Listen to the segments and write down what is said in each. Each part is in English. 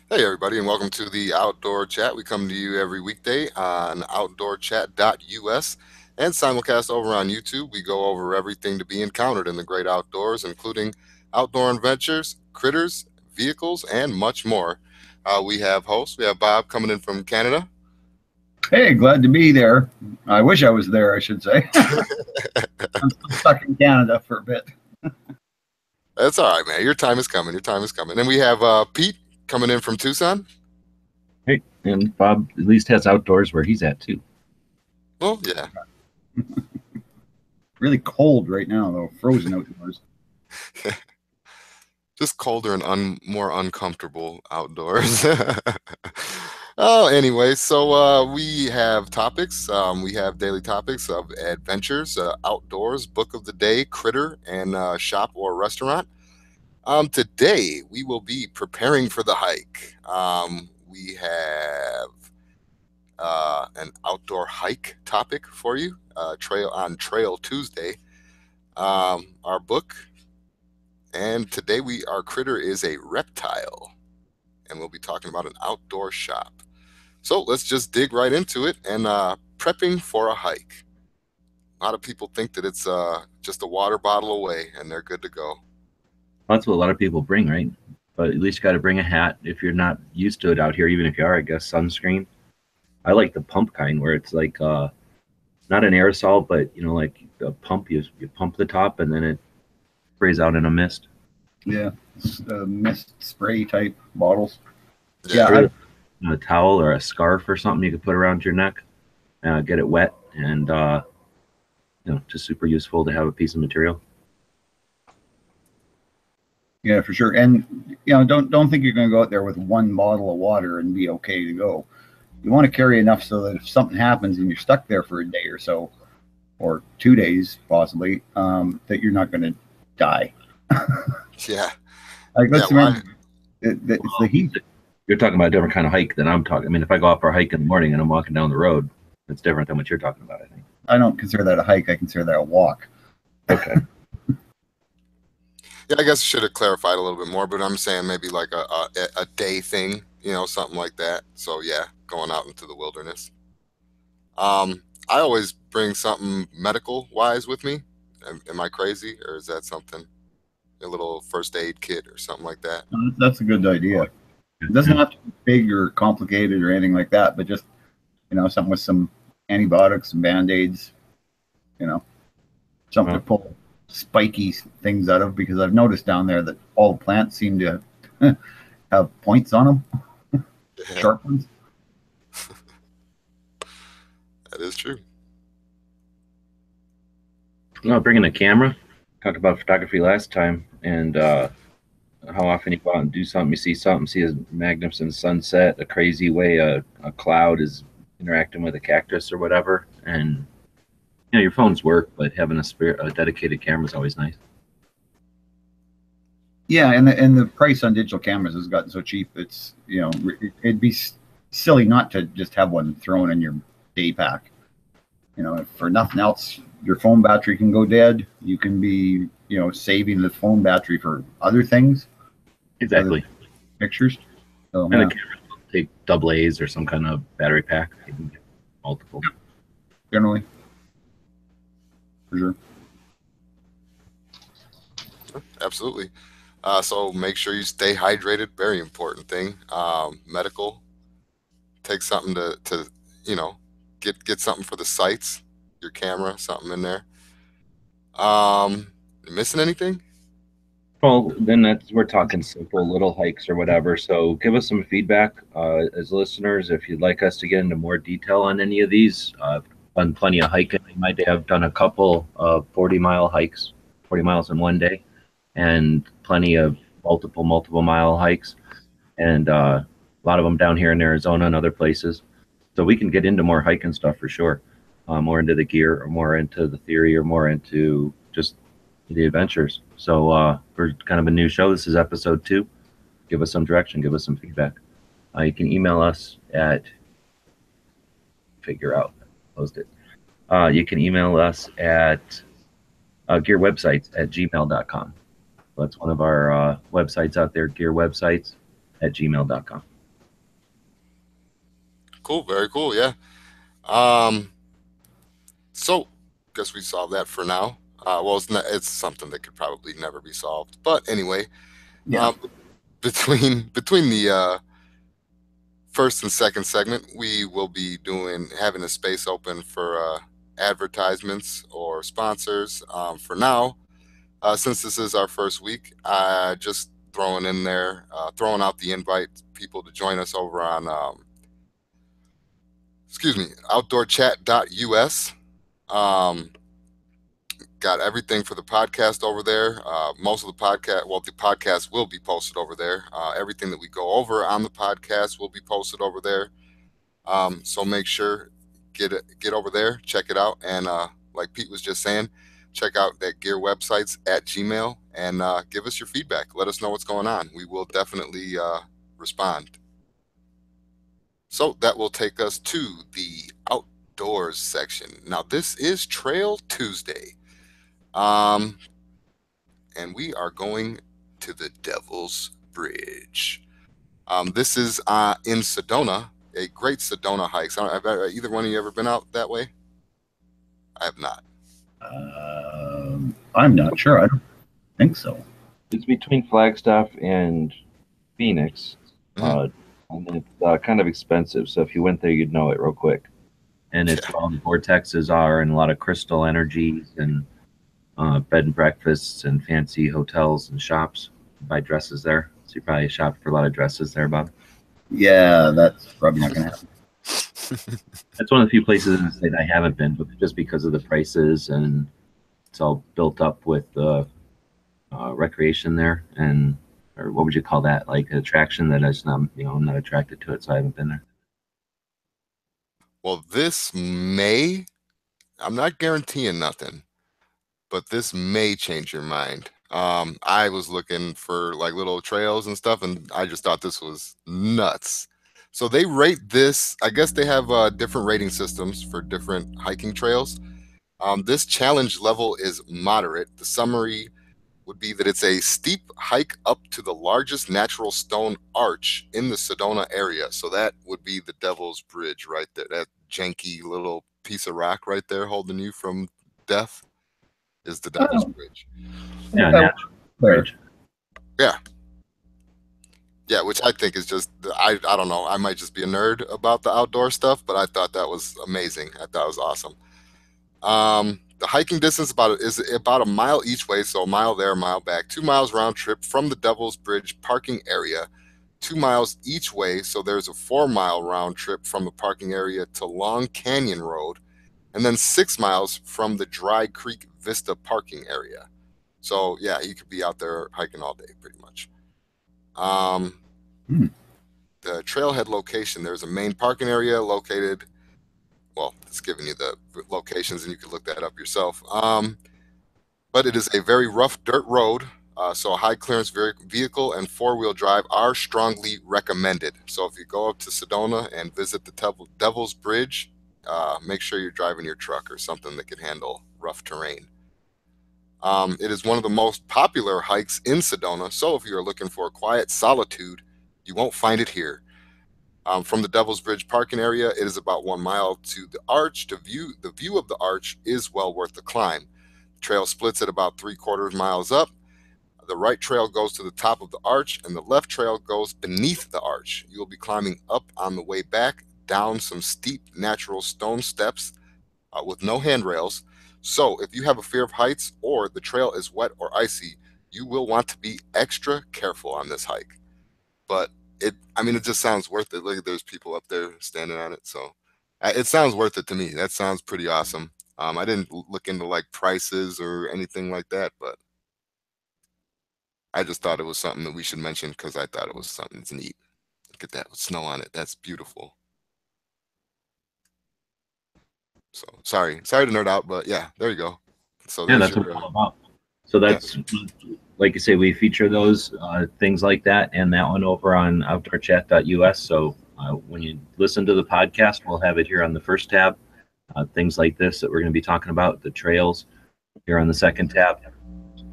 Hey, everybody, and welcome to the Outdoor Chat. We come to you every weekday on outdoorchat.us and simulcast over on YouTube. We go over everything to be encountered in the great outdoors, including outdoor adventures, critters, vehicles, and much more. We have hosts. We have Bob coming in from Canada. Hey, glad to be there. I wish I was there, I should say. I'm still stuck in Canada for a bit. That's all right, man. Your time is coming. Your time is coming. And we have Pete coming in from Tucson. Hey, and Bob at least has outdoors where he's at too. Well, yeah. Really cold right now, though. Frozen outdoors. Just colder and more uncomfortable outdoors. Oh, anyway, so we have topics. We have daily topics of adventures, outdoors, book of the day, critter, and shop or restaurant. Today we will be preparing for the hike. We have an outdoor hike topic for you. Trail Tuesday. Our book, and today our critter is a reptile, and we'll be talking about an outdoor shop. So let's just dig right into it and prepping for a hike. A lot of people think that it's just a water bottle away and they're good to go. That's what a lot of people bring, right? But at least you got to bring a hat if you're not used to it out here. Even if you are, I guess sunscreen. I like the pump kind where it's like not an aerosol, but like the pump. You pump the top and then it sprays out in a mist. Yeah, mist spray type bottles. Yeah, A towel or a scarf or something you could put around your neck, get it wet, and just super useful to have a piece of material. Yeah, for sure. And don't think you're going to go out there with one bottle of water and be okay to go. You want to carry enough so that if something happens and you're stuck there for a day or so, or 2 days possibly, that you're not going to die. yeah. Like let's remember, it's the heat. You're talking about a different kind of hike than I'm talking. I mean, if I go out for a hike in the morning and I'm walking down the road, it's different than what you're talking about, I think. I don't consider that a hike. I consider that a walk. Okay. Yeah, I guess I should have clarified a little bit more, but I'm saying maybe like a day thing, something like that. So yeah, going out into the wilderness. I always bring something medical wise with me. Am I crazy, or is that something? A little first aid kit or something like that. That's a good idea. It doesn't have to be big or complicated or anything like that, but just something with some antibiotics, some band-aids, something to pull spiky things out of, because I've noticed down there that all the plants seem to have points on them, Yeah, sharp ones. that is true. Bringing a camera. Talked about photography last time, and how often you go out and do something, you see something, see a magnificent sunset, a crazy way a cloud is interacting with a cactus or whatever, and your phones work, but having a dedicated camera is always nice. Yeah, and the price on digital cameras has gotten so cheap. It's it'd be silly not to just have one thrown in your day pack. If for nothing else, your phone battery can go dead. You can be saving the phone battery for other things. Exactly. Other pictures. So, and the camera will take double A's or some kind of battery pack. You can get multiple. Generally. For sure. Absolutely. So make sure you stay hydrated. Very important thing. Medical. Take something to get something for the sights. Your camera, something in there. Missing anything? Well, then we're talking simple little hikes or whatever. So give us some feedback as listeners if you'd like us to get into more detail on any of these. I've done plenty of hiking. I might have done a couple of 40-mile hikes, 40 miles in one day, and plenty of multiple mile hikes, and a lot of them down here in Arizona and other places. So we can get into more hiking stuff for sure, more into the gear, or more into the theory, or more into just the adventures. So we're kind of a new show. This is episode 2. Give us some direction. Give us some feedback. You can email us at post it. You can email us at gearwebsites@gmail.com. That's one of our websites out there, gearwebsites@gmail.com. Cool. Very cool. Yeah. Um, so guess we solved that for now. Well, it's something that could probably never be solved. But anyway, Yeah. um, between the first and second segment, we will be having a space open for advertisements or sponsors. For now, since this is our first week, just throwing out the invite people to join us over on outdoorchat.us. Um, got everything for the podcast over there. Most of the podcast will be posted over there. Everything that we go over on the podcast will be posted over there. So make sure get over there, check it out, and like Pete was just saying, check out that gear websites at Gmail and give us your feedback. Let us know what's going on. We will definitely respond. So that will take us to the outdoors section. Now this is Trail Tuesday. Um, and we are going to the Devil's Bridge. This is in Sedona, a great Sedona hike. So have either one of you ever been out that way? I have not. I'm not sure. I don't think so. It's between Flagstaff and Phoenix, Mhm. and it's kind of expensive. So if you went there, you'd know it real quick. And it's where all the vortexes are, and a lot of crystal energies, and bed and breakfasts, and fancy hotels and shops. Buy dresses there, so you probably shop for a lot of dresses there, Bob. Yeah, that's probably not going to happen. That's one of the few places in the state I haven't been, but just because of the prices, and it's all built up with recreation there, and or what would you call that? Like an attraction that is not, I'm not attracted to it, so I haven't been there. Well, I'm not guaranteeing nothing, but this may change your mind. I was looking for like little trails and stuff, and I just thought this was nuts. So they rate this, I guess they have different rating systems for different hiking trails. This challenge level is moderate. The summary would be that it's a steep hike up to the largest natural stone arch in the Sedona area. So that would be the Devil's Bridge right there. That janky little piece of rock right there holding you from death is the Devil's Oh, Bridge. Yeah, that natural there. bridge. Yeah. Yeah, which I think is just I don't know. I might just be a nerd about the outdoor stuff, but I thought that was amazing. I thought it was awesome. The hiking distance is about a mile each way, so a mile there, a mile back. 2 miles round trip from the Devil's Bridge parking area. 2 miles each way, so there's a 4 mile round trip from the parking area to Long Canyon Road, and then 6 miles from the Dry Creek Vista parking area. So yeah, you could be out there hiking all day, pretty much. Um, Hmm. the trailhead location, there's a main parking area located. Well, it's giving you the locations, and you can look that up yourself. But it is a very rough dirt road, so a high clearance vehicle and 4-wheel drive are strongly recommended. So if you go up to Sedona and visit the Devil's Bridge, make sure you're driving your truck or something that can handle rough terrain. It is one of the most popular hikes in Sedona, so if you are looking for a quiet solitude, you won't find it here. From the Devil's Bridge parking area, it is about 1 mile to the arch. The view of the arch is well worth the climb. The trail splits at about 3/4 miles up. The right trail goes to the top of the arch, and the left trail goes beneath the arch. You will be climbing up on the way back, down some steep natural stone steps with no handrails. So if you have a fear of heights or the trail is wet or icy, you will want to be extra careful on this hike. But it just sounds worth it. Look, there's people up there standing on it, so it sounds worth it to me. That sounds pretty awesome. I didn't look into like prices or anything like that, but I just thought it was something that we should mention because I thought it was something that's neat. Look at that with snow on it. That's beautiful. So sorry to nerd out, but yeah, there you go. So Yeah, there's that's what your it's all about. So yeah. that's, like you say, we feature those things like that and that one over on outdoorchat.us. So when you listen to the podcast, we'll have it here on the first tab. Things like this that we're going to be talking about, the trails, here on the second tab.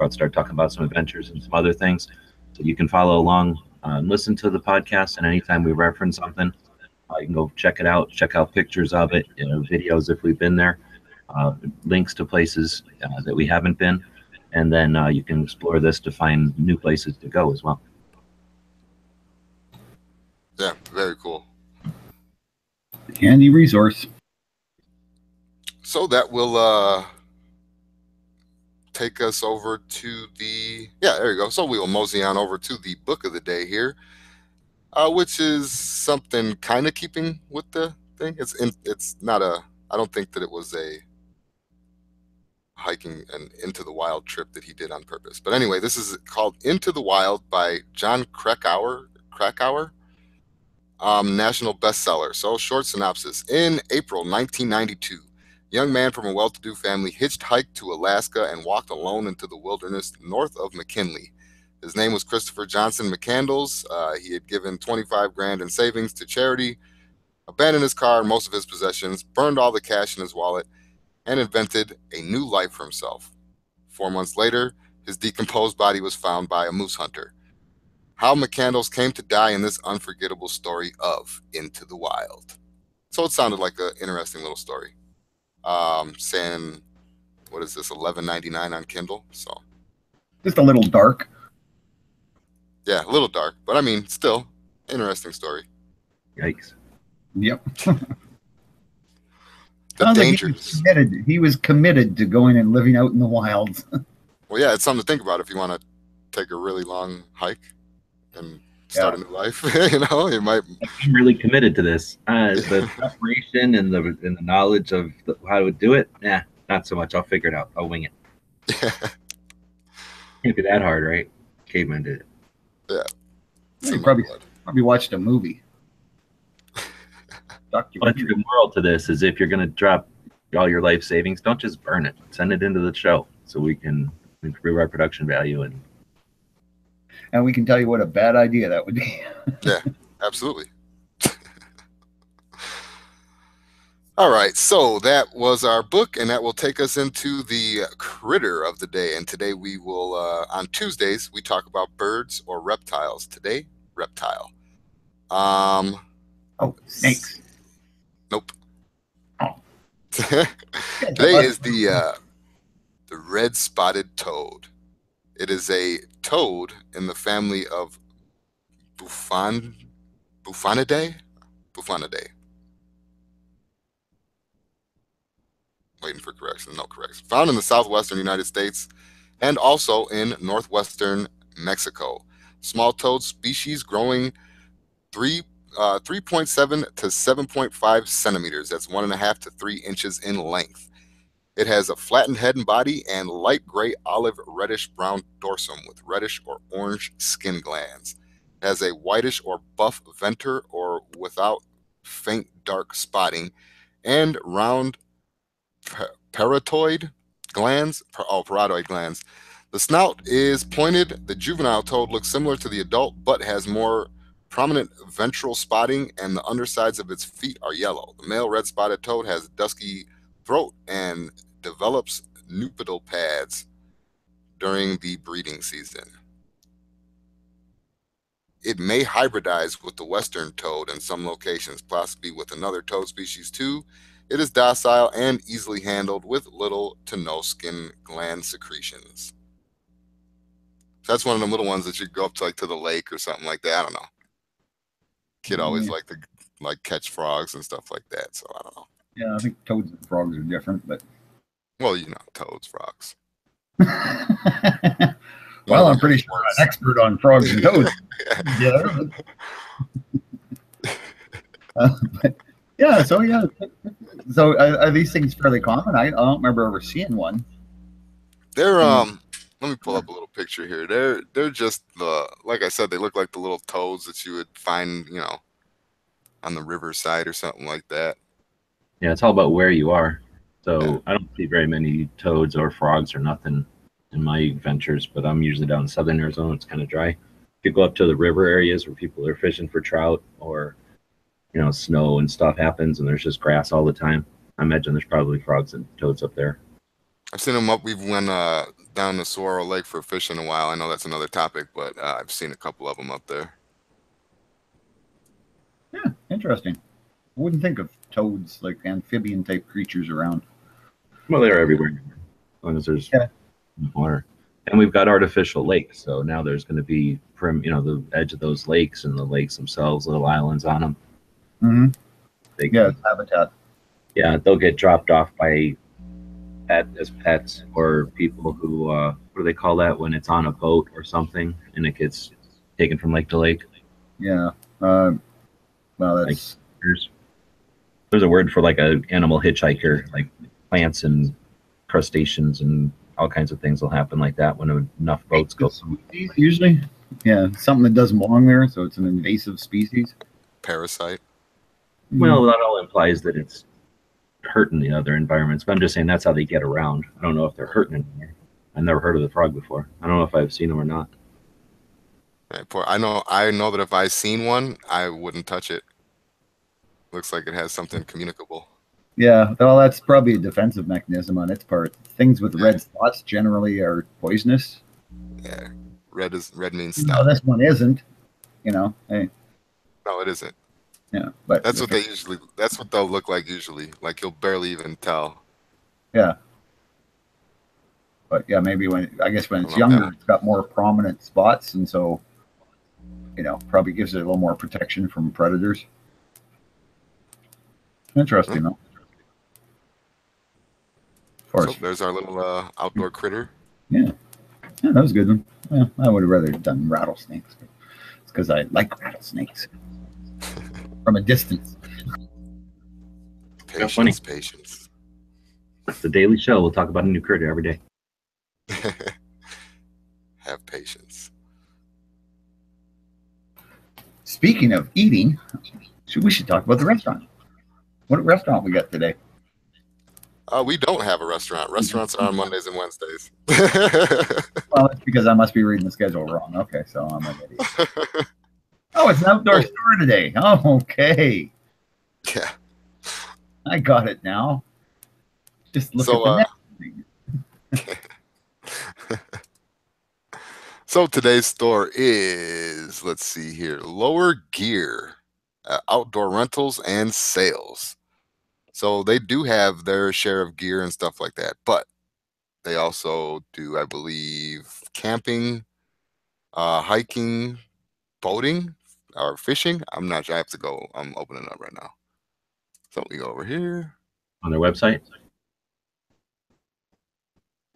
I'll start talking about some adventures and some other things. So you can follow along and listen to the podcast, and anytime we reference something, You can go check it out, check out pictures of it, videos if we've been there, links to places that we haven't been, and then you can explore this to find new places to go as well. Yeah, very cool. Handy resource. So that will take us over to there you go. So we will mosey on over to the book of the day here, which is something kind of keeping with the thing. It's not I don't think that it was a hiking and into the wild trip that he did on purpose. But anyway, this is called Into the Wild by John Krakauer. National bestseller. So, short synopsis. In April 1992, a young man from a well-to-do family hitchhiked to Alaska and walked alone into the wilderness north of McKinley. His name was Christopher Johnson McCandles. He had given 25 grand in savings to charity, abandoned his car and most of his possessions, burned all the cash in his wallet, and invented a new life for himself. 4 months later, his decomposed body was found by a moose hunter. How McCandles came to die in this unforgettable story of Into the Wild. So it sounded like an interesting little story. Saying, what is this, $11.99 on Kindle? So Just a little dark. yeah, a little dark, but I mean, still interesting story. Yikes. Yep. The Sounds dangers. like he was committed to going and living out in the wilds. Well, yeah, it's something to think about if you want to take a really long hike and start a new life. You might. I'm really committed to this. The preparation and the knowledge of how to do it, not so much. I'll figure it out. I'll wing it. Can't be that hard, right? Caveman did it. Yeah. You probably watched a movie. But the moral to this is, if you're going to drop all your life savings, don't just burn it. Send it into the show so we can improve our production value, and we can tell you what a bad idea that would be. Yeah, absolutely. All right, so that was our book, and that will take us into the critter of the day. And today we will, on Tuesdays, we talk about birds or reptiles. Today, reptile. Snakes. Nope. Oh. Today is the red-spotted toad. It is a toad in the family of Bufonidae. Waiting for correction. No correction. Found in the southwestern United States and also in northwestern Mexico. Small toad species growing 3.7 to 7.5 centimeters. That's 1.5 to 3 inches in length. It has a flattened head and body and light gray, olive, reddish brown dorsum with reddish or orange skin glands. It has a whitish or buff venter or without faint dark spotting, and round parotoid glands. Parotoid glands. The snout is pointed. The juvenile toad looks similar to the adult, but has more prominent ventral spotting, and the undersides of its feet are yellow. The male red-spotted toad has dusky throat and develops nuptial pads during the breeding season. It may hybridize with the western toad in some locations, possibly with another toad species too. It is docile and easily handled with little to no skin gland secretions. So that's one of the little ones that you go up to, like to the lake or something like that. I don't know. Kid always liked to catch frogs and stuff like that. So I don't know. Yeah, I think toads and frogs are different, but well, toads, frogs. Well, I'm pretty sure I'm an expert on frogs and toads. Yeah. But yeah, so yeah. So are these things fairly common? I don't remember ever seeing one. They're let me pull up a little picture here. They're just like I said, they look like the little toads that you would find, on the riverside or something like that. Yeah, it's all about where you are. So I don't see very many toads or frogs or nothing in my ventures, but I'm usually down in southern Arizona. It's kind of dry. If you go up to the river areas where people are fishing for trout, or snow and stuff happens and there's just grass all the time, I imagine there's probably frogs and toads up there. I've seen them up. We've went down to Saguaro Lake for fishing a while. I know that's another topic, but I've seen a couple of them up there. Yeah, interesting. wouldn't think of toads, like amphibian type creatures around. Well, they're everywhere as long as there's Yeah. water. And we've got artificial lakes, so now there's going to be the edge of those lakes and the lakes themselves, little islands on them. Mm-hmm. They Yeah, can, it's habitat. yeah, they'll get dropped off by as pets or people who what do they call that when it's on a boat or something and it gets taken from lake to lake? Yeah. Well, Like that's there's a word for like a animal hitchhiker, like plants and crustaceans and all kinds of things will happen like that when enough boats go. species usually. Yeah, something that doesn't belong there, so it's an invasive species. Parasite. Well, that all implies that it's hurting the other environments, but I'm just saying that's how they get around. I don't know if they're hurting anymore. I've never heard of the frog before. I don't know if I've seen them or not. Right, I know that if I seen one, I wouldn't touch it. Looks like it has something communicable. Yeah, well, that's probably a defensive mechanism on its part. Things with red spots generally are poisonous. Yeah. Red means No, stop. this one isn't. Hey, No, it isn't. yeah, but That's what they'll look like usually. Like you'll barely even tell. yeah, but yeah, maybe when it's I don't it's know if that younger, it's got more prominent spots, and so probably gives it a little more protection from predators. Interesting, though. Of So course, there's our little outdoor critter. yeah, that was a good one. Yeah, I would have rather done rattlesnakes. But it's because I like rattlesnakes from a distance. Funny. Patience. It's the Daily Show. We'll talk about a new critter every day. Have patience. Speaking of eating, we should talk about the restaurant. What restaurant we got today? We don't have a restaurant. Restaurants are on Mondays and Wednesdays. Well, it's because I must be reading the schedule wrong. Okay, so I'm an idiot. Oh, it's an outdoor store today. Oh, okay. Yeah. I got it now. Just look at the next thing. So today's store is, let's see here, Lower Gear, outdoor rentals and sales. So they do have their share of gear and stuff like that, but they also do, I believe, camping, hiking, boating, or fishing. I'm not sure. I have to go. I'm opening up right now. So we go over here. On their website.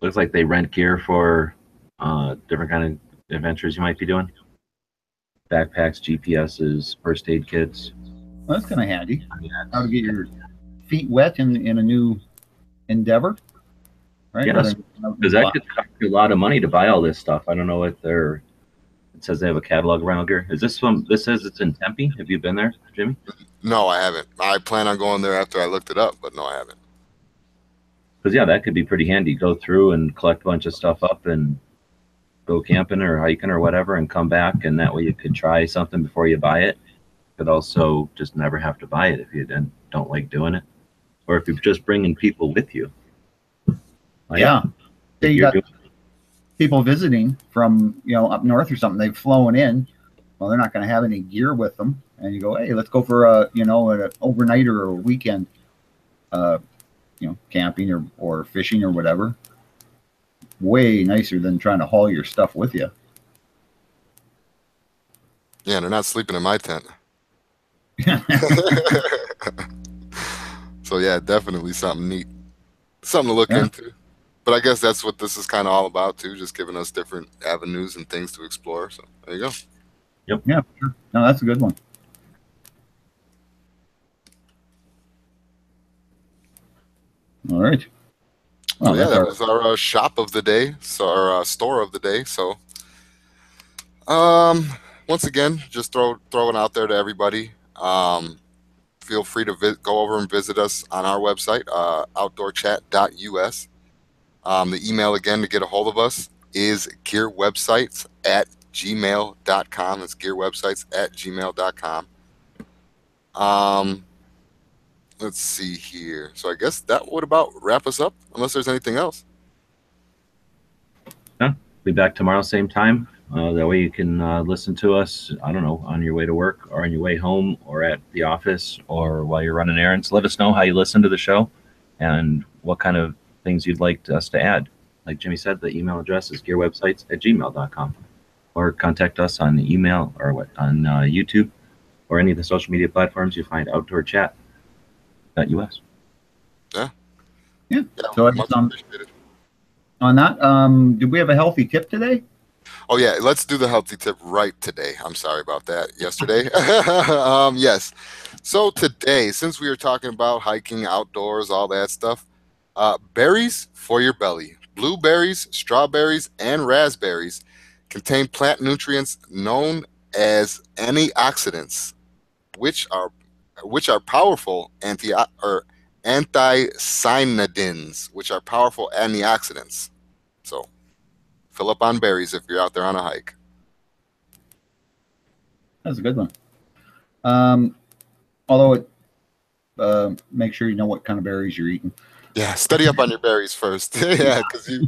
Looks like they rent gear for different kind of adventures you might be doing. Backpacks, GPSs, first aid kits. Well, that's kind of handy. How to get your feet wet in a new endeavor, right? Yes, because that could cost you a lot of money to buy all this stuff. I don't know if they're. It says they have a catalog around here. Is this from? This says it's in Tempe. Have you been there, Jimmy? No, I haven't. I plan on going there after I looked it up, but no, I haven't. Because yeah, that could be pretty handy. Go through and collect a bunch of stuff up and go camping or hiking or whatever, and come back, and that way you could try something before you buy it. Could also just never have to buy it if you don't like doing it, or if you're just bringing people with you. Like, yeah, you got doing, people visiting from up north or something. They've flown in. Well, they're not going to have any gear with them, and you go, hey, let's go for an overnight or a weekend, camping or fishing or whatever. Way nicer than trying to haul your stuff with you. Yeah, they're not sleeping in my tent. So yeah, definitely something neat, something to look into. But I guess that's what this is kind of all about too, just giving us different avenues and things to explore. So there you go. Yep. Yeah, sure. No, that's a good one. All right. Well, yeah, that was our shop of the day, so our store of the day. So, once again, just throw it out there to everybody. Feel free to go over and visit us on our website, outdoorchat.us. The email again to get a hold of us is gearwebsites@gmail.com. It's gearwebsites@gmail.com. Let's see here. So I guess that would about wrap us up, unless there's anything else. Yeah, be back tomorrow, same time. That way you can listen to us, I don't know, on your way to work or on your way home or at the office or while you're running errands. Let us know how you listen to the show and what kind of things you'd like us to add. Like Jimmy said, the email address is gearwebsites@gmail.com, or contact us on email or on YouTube or any of the social media platforms you find outdoorchat.us. Yeah. Yeah. Yeah, So much appreciated. on that, did we have a healthy tip today? Oh yeah, let's do the healthy tip right today. I'm sorry about that yesterday. Yes. So today, since we were talking about hiking outdoors, all that stuff, berries for your belly. Blueberries, strawberries, and raspberries contain plant nutrients known as antioxidants, which are powerful anthocyanins, which are powerful antioxidants. So fill up on berries if you're out there on a hike. That's a good one. Although it, make sure you know what kind of berries you're eating. Yeah, study up on your berries first. Yeah, because you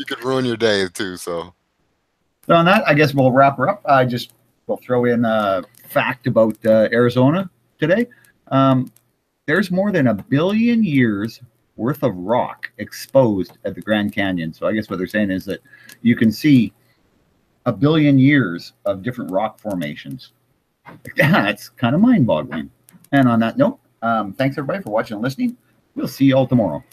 could ruin your day too. So On that, I guess we'll wrap her up. We'll throw in a fact about Arizona today. There's more than 1 billion years worth of rock exposed at the Grand Canyon. So I guess what they're saying is that you can see 1 billion years of different rock formations. That's kind of mind-boggling. And on that note, thanks everybody for watching and listening. We'll see you all tomorrow.